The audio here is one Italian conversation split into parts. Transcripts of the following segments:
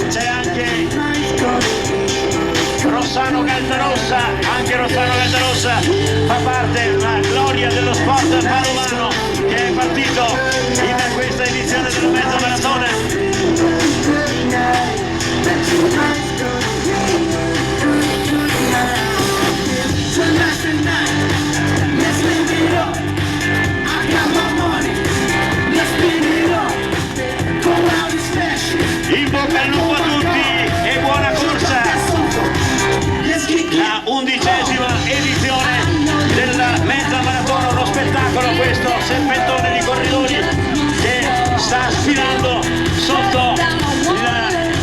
c'è anche Rossano Caldarossa, anche Rossano Caldarossa fa parte della gloria dello sport padovano che è partito in questa edizione della mezza maratona. In bocca al lupo a tutti e buona corsa! La 11ª edizione della mezza maratona, uno spettacolo questo, serpentone di corridori che sta sfilando sotto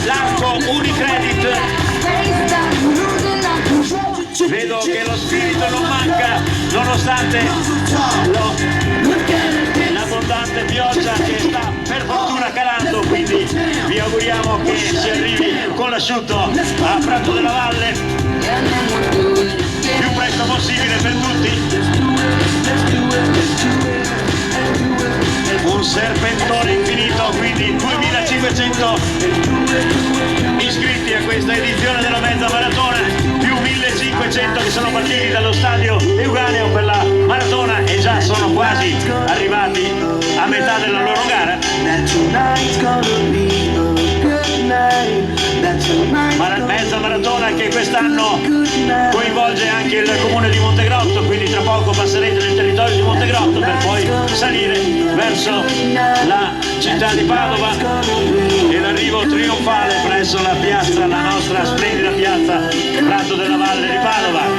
l'arco Unicredit. Vedo che lo spirito non manca nonostante l'abbondante pioggia che sta per fortuna calando, quindi vi auguriamo che si arrivi con l'asciutto a Prato della Valle più presto possibile per tutti. Un serpentone infinito, quindi 2500 iscritti a questa edizione della mezza maratona, più 1500 che sono partiti dallo stadio Euganeo per la maratona e già sono quasi arrivati a metà della loro gara. Mezza maratona che quest'anno coinvolge anche il comune di Montegrotto, quindi tra poco passerete nel territorio di Montegrotto per poi salire verso la città di Padova e l'arrivo trionfale presso la piazza, la nostra splendida piazza Prato della Valle di Padova.